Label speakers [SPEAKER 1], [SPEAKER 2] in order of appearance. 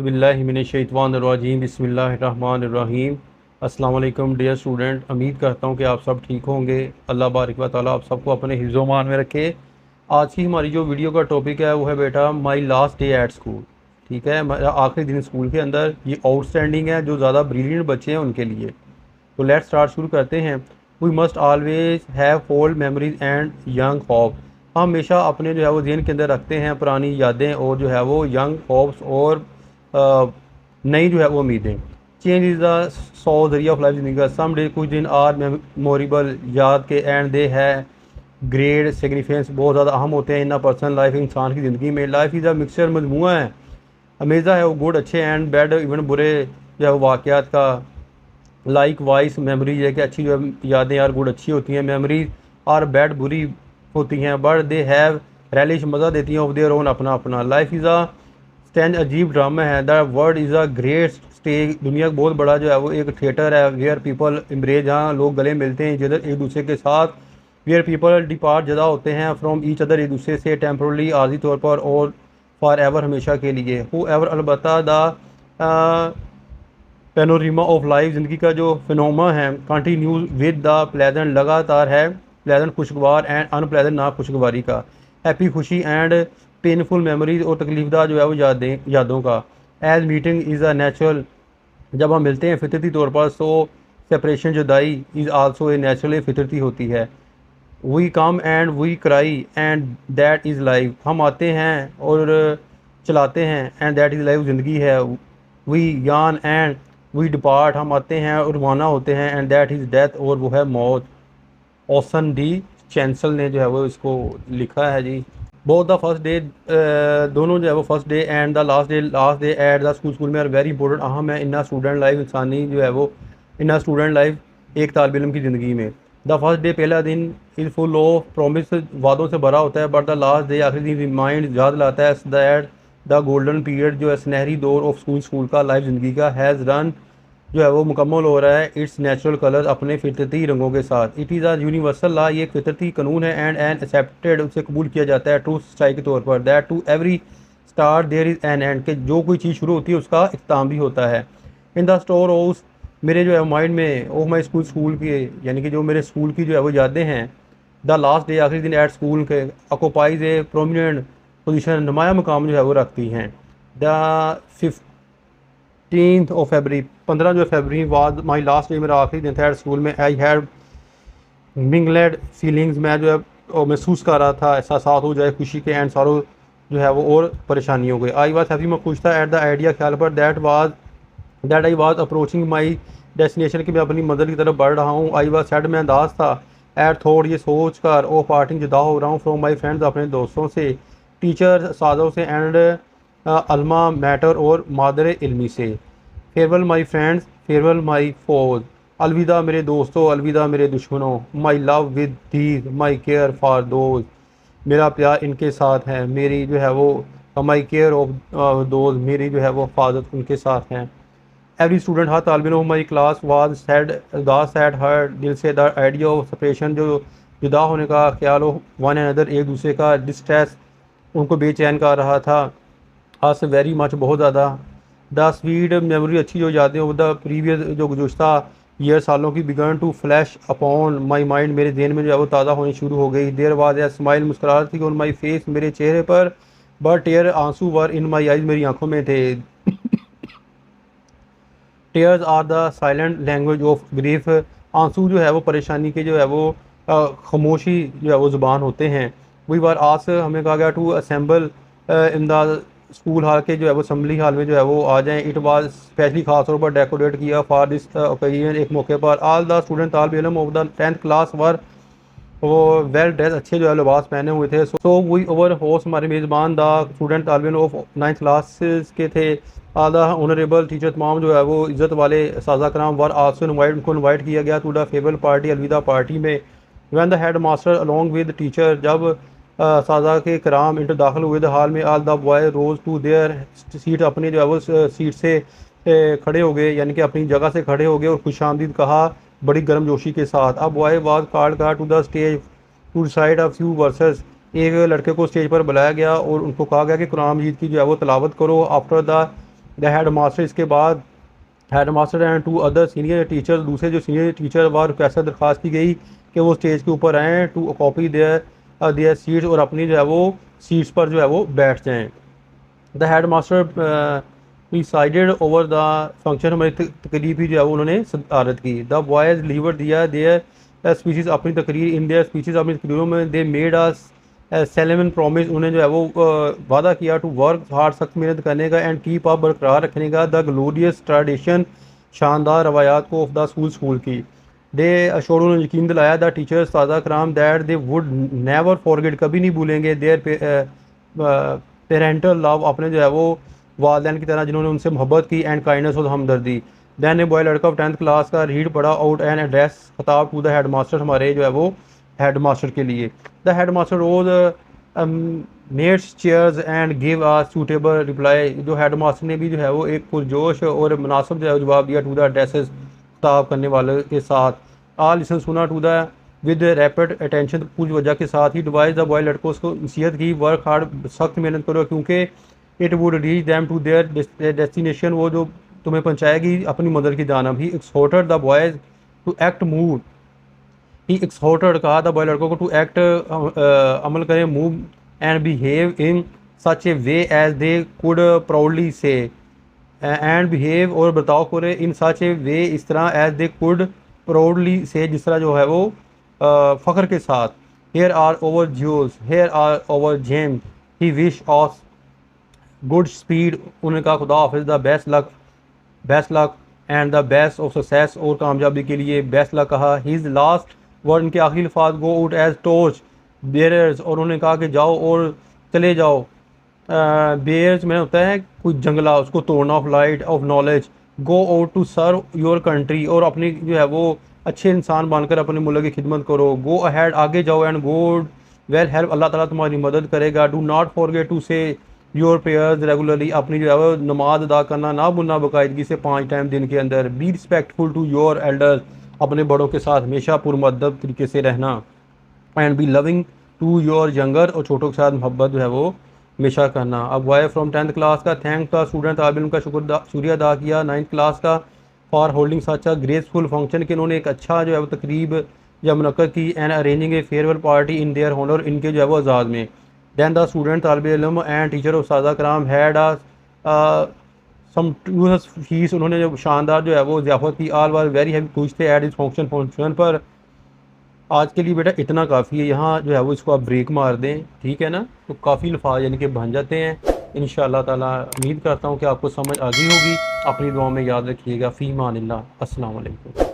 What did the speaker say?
[SPEAKER 1] औज़ुबिल्लाहिमिनश्शैतानिर्रजीम बिस्मिल्लाहिर्रहमानिर्रहीम। अस्सलाम वालेकुम डियर स्टूडेंट, उम्मीद करता हूँ कि आप सब ठीक होंगे। अल्लाह बारिक व तआला आप सबको अपने हिफ्ज़-ओ-मान में रखे। आज की हमारी जो वीडियो का टॉपिक है वो है बेटा my last day at school. ठीक है, मेरा आखिरी दिन स्कूल के अंदर। ये आउटस्टैंडिंग है, जो ज़्यादा ब्रिलियंट बच्चे हैं उनके लिए। तो लेट्स स्टार्ट, शुरू करते हैं। We must always have old memories and young hope. हम हमेशा अपने जो है वो ज़हन के अंदर रखते हैं पुरानी यादें और जो है वो यंग होप्स और नई जो है वो उम्मीदें। चेंज इज़ द सो जरिया ऑफ लाइफ ज़िंदगी का। सम डे कुछ दिन आर मेमोरेबल याद के एंड दे है ग्रेट सिग्निफिकेंस, बहुत ज़्यादा अहम होते हैं इन पर्सनल लाइफ, इंसान की ज़िंदगी में। लाइफ इज़ अ मिक्सचर, मजमूआ है, हमेशा है वो गुड अच्छे एंड बैड इवन बुरे जो है वो वाक़यात का। लाइक वाइज मेमोरीज है कि अच्छी जो यादें यार गुड अच्छी होती हैं, मेमोरीज और बैड बुरी होती हैं, बट दे हैव रैलिश मज़ा देती हैं ऑफ देयर ओन, अपना अपना। लाइफ इज़ अ स्टैंड अजीब ड्रामा है, the world is a great stage. दुनिया का बहुत बड़ा जो है वो एक थिएटर है। वेयर पीपल इम्ब्रेज, जहाँ लोग गले मिलते हैं जिधर एक दूसरे के साथ। वेयर पीपल डिपार्ट, जुदा होते हैं फ्रॉम ईच अदर, एक दूसरे से, टेम्पोरली आर्जी तौर पर, और फॉर एवर हमेशा के लिए। हु एवर अलबत्ता द पेनोरिमा ऑफ लाइफ, ज़िंदगी का जो फिनोमा है, कंटिन्यूज विद द प्लेजेंट, लगातार है प्लेजेंट खुशगवार एंड अनप्लेजेंट ना खुशगवारी का। हैप्पी खुशी एंड पेनफुल मेमोरीज, और तकलीफदा जो है वो यादों का। As meeting is a natural, जब हम मिलते हैं फितरती तौर पर, सो सेपरेशन जुदाई इज़ आल्सो ए नेचुरल, फितरती होती है। We come and we cry and that is life, हम आते हैं और चलाते हैं एंड दैट इज़ लाइफ, ज़िंदगी है। वी यान एंड वी डिपार्ट, हम आते हैं और रवाना होते हैं एंड दैट इज़ डेथ, और वो है मौत। ऑसन डी चैंसल ने जो है वो इसको लिखा है जी। बोथ द फर्स्ट डे, दोनों जो है वो first day and the last day at the school में आर वेरी इंपॉर्टेंट, अहम है इन स्टूडेंट लाइफ, इंसानी जो है वो इन स्टूडेंट लाइफ एक तालब इल्म की ज़िंदगी में। द फर्स्ट डे, पहला दिन, इज़ फुल ऑफ प्रॉमिस, वादों से भरा होता है, बट द लास्ट डे, आखिरी दिन, रिमाइंड, याद लाता है दैट द गोल्डन पीरियड, जो है सुनहरी दौर ऑफ स्कूल का, लाइफ ज़िंदगी का, हैज़ रन, जो है वो मुकम्मल हो रहा है, इट्स नेचुरल कलर, अपने फितरती रंगों के साथ। It is a universal law, ये एक फितरती कानून है, एंड एक्सेप्टेड, उसे कबूल किया जाता है, ट्रू सच्चाई के तौर पर, that to every start there is an end, के जो कोई चीज़ शुरू होती है उसका इख्तिताम भी होता है। इन द स्टोर हाउस, मेरे जो है माइंड में, ओह माई स्कूल के, यानी कि जो मेरे स्कूल की जो है वो यादें हैं। द लास्ट डे, आखिरी दिन एट स्कूल के, ऑक्यूपाइज ए प्रोमिनेंट पोजीशन, नुमाया मकाम जो है वो रखती हैं। द 15 15 जो फरवरी वाज माई लास्ट डे, मेरा आखिरी दिन था एट स्कूल में। आई हैड मिंगलेड फीलिंग्स, मैं जो है महसूस कर रहा था, एहसास हो जाए खुशी के, एंड सारो जो है वो और परेशानियों के। आई वाज हैप्पी, मैं खुश था, एट द आइडिया, ख्याल पर, that I was approaching my destination, कि मैं अपनी मंजिल की तरफ बढ़ रहा हूँ। आई वाज सैड, मैं अंदाज था, एट थॉट, ये सोच कर, ओ पार्टिंग, जुदा हो रहा हूँ, फ्रॉम माई फ्रेंड्स, अपने दोस्तों से, टीचर साजों से, एंड अल्मा मैटर, और मादर इल्मी से। फेयरवेल माई फ्रेंड्स, फेयरवेल माई फोज, अलविदा मेरे दोस्तों, अलविदा मेरे दुश्मनों। My love with these, my care for those, मेरा प्यार इनके साथ है, मेरी जो है वो, माई केयर ऑफ दोज, मेरी जो है वो हिफाजत उनके साथ हैं। एवरी स्टूडेंट, हर तालिब इल्म माई क्लास वाज सैड, उदास सैड, हर दिल से, द आइडिया ऑफ सेपरेशन, जो जुदा होने का ख्याल हो, वन अनदर, एक दूसरे का, डिस्ट्रेस, उनको बेचैन कर रहा था, अस वेरी मच, बहुत ज़्यादा। द स्वीट मेमोरी, अच्छी जो यादें हो, द प्रीवियस, जो गुज़श्ता ईयर, सालों की, begin to flash upon my mind, मेरे जहन में जो है वो ताज़ा होनी शुरू हो गई। देयर वाज ए स्माइल, मुस्कुराहट थी ऑन माई फेस, मेरे चेहरे पर, बट टेयर, आंसू, वर इन माई आइज़, मेरी आंखों में थे। Tears are the silent language of grief, आंसू जो है वो परेशानी के जो है वो खामोशी जो है वो ज़ुबान होते हैं। वी वर आस, हमें कहा गया, to assemble in the school hall के जो है वो असम्बली हॉल में जो है वो आ जाएं। इट वाज स्पेशली खास तौर पर डेकोरेट किया फॉर दिस ओकेजन, एक मौके पर। ऑल द स्टूडेंट, तालिब इल्म ऑफ द 10th क्लास वर, वो वेल ड्रेस, अच्छे जो है लिबास पहने हुए थे। सो वी ओवर होस्ट, हमारे मेज़बान द स्टूडेंट तालिब इल्म ऑफ 9th क्लासेस के थे। आल द ऑनरेबल टीचर, तमाम जो है वो इज़्ज़त वाले साजा कराम, वर आल्सो इनवाइट, उनको इन्वाइट किया गया टू द फेयरवेल पार्टी, अलविदा पार्टी में। When the head master along with teacher, जब साजा के कराम इंटर दाखिल हुए द हॉल में, all the boy rose to their seat, अपनी जो है वो सीट से खड़े हो गए, यानी कि अपनी जगह से खड़े हो गए, और खुश आमदीद कहा बड़ी गर्मजोशी के साथ। अब बॉय वाज कॉल्ड का to the stage to recite a few verses, एक लड़के को स्टेज पर बुलाया गया और उनको कहा गया कि कुरान मजीद की जो है वो तलावत करो। After the the head master, इसके बाद head master and 2 other senior teacher, दूसरे जो सीनियर टीचर व कैसे दरख्वास्त की गई कि वो स्टेज के ऊपर आएँ टू कॉपी देयर सीट्स, और अपनी जो है वो सीट्स पर जो है वो बैठ जाएँ। The head master presided over the function, हमारी तकरीर भी जो है वो उन्होंने सदारत की। द बॉयज़ लीवर दिया देयर स्पीचेस, अपनी तकरीर इन देयर स्पीचेस, अपनी तकरीरों में they made us Salomon promise, उन्हें जो है वो वादा किया टू वर्क हार्ड, सख्त मेहनत करने का, एंड कीप अप, बरकरार रखने का, द ग्लोरियस ट्रेडिशन, शानदार रवायात को, ऑफ द स्कूल की। दे अशोर, उन्होंने यकीन दिलाया द टीचर्स ताज़ा कराम that they would never forget, कभी नहीं भूलेंगे देयर पेरेंटल लव, अपने जो है वो वालदैन की तरह जिन्होंने उनसे मोहब्बत की, एंड काइंडनेस और हमदर्दी। दैन ए बॉय, लड़का 10th क्लास का, रीड पढ़ा आउट एन एड्रेस, खिताब टू द हेड मास्टर, हमारे जो है वो हेड मास्टर के लिए। The headmaster rose amidst cheers and give a suitable reply, जो हेड मास्टर ने भी जो है वो एक पुरजोश और मुनासिब जो है जवाब दिया टू द एड्रेसेस, खिताब करने वाले के साथ। आल लिसन, सुना, to the with rapid attention, पूरी वजह के साथ ही। डिवाइस द बॉय, लड़कों को नसीहत की, वर्क हार्ड, सख्त मेहनत करो, क्योंकि it would reach them to their destination, वो जो तुम्हें पहुँचाएगी अपनी मदर की जानब। He exhorted the boys to act move, he exhorted, कहा था बॉय लड़कों को, टू एक्ट अमल करें, move and behave in such a way as they could proudly say, and behave, और बर्ताव करें, इन सच ए वे, इस तरह, एज दे कुड प्राउडली से, जिस तरह जो है वो फ़ख्र के साथ। Here are our jewels, here are our gems, he wish us good speed, उन्होंने कहा खुदा हाफिज़, the best luck and the best of success, और कामयाबी के लिए बेस्ट लक कहा। हिज लास्ट वर्ड, उनके आखिरी अल्फाज, go out as torch bearers, और उन्होंने कहा कि जाओ और चले जाओ। बेयर्स में होता है कोई जंगला, उसको तोड़ना, of light of knowledge. Go out to serve your country, और अपनी जो है वो अच्छे इंसान बनकर अपने मुल्क की खिदमत करो। गो अहेड, आगे जाओ, एंड गॉड वेल हेल्प, अल्लाह ताला तुम्हारी मदद करेगा। डू नॉट फॉरगेट टू से योर प्रेयर्स रेगुलरली, अपनी जो है वो नमाज अदा करना ना भूलना बाकायदगी से 5 टाइम दिन के अंदर। Be respectful to your elders, अपने बड़ों के साथ हमेशा पुरमदब तरीके से रहना। And be loving to your younger, और छोटों के साथ मोहब्बत जो है वो हमेशा करना। अब वाई फ्रॉम 10th क्लास का, थैंक द स्टूडेंट, तालिब इल्म का शुक्रिया अदा किया 9th क्लास का, for holding such a graceful function, कि उन्होंने एक अच्छा जो है वो तकरीब या मुनक़्क़द की, and arranging A farewell party in their honour, इनके जो है वो आज़ाद में। दैन द स्टूडेंट, तालिब इल्म एंड टीचर ऑफ सादा कराम हैड सम फीस, उन्होंने जो शानदार जो है वो ज़ियाफ़त की। आल वाज वेरी हैप्पी, खुश थे एट इस फंक्शन पर। आज के लिए बेटा इतना काफ़ी है, यहाँ जो है वो इसको आप ब्रेक मार दें, ठीक है ना, तो काफ़ी अल्फाज यानी कि बन जाते हैं। इंशाअल्लाह ताला उम्मीद करता हूँ कि आपको समझ आ गई होगी। अपनी दुआ में याद रखिएगा। फ़ी मानिल्लाह, अस्सलाम वालेकुम।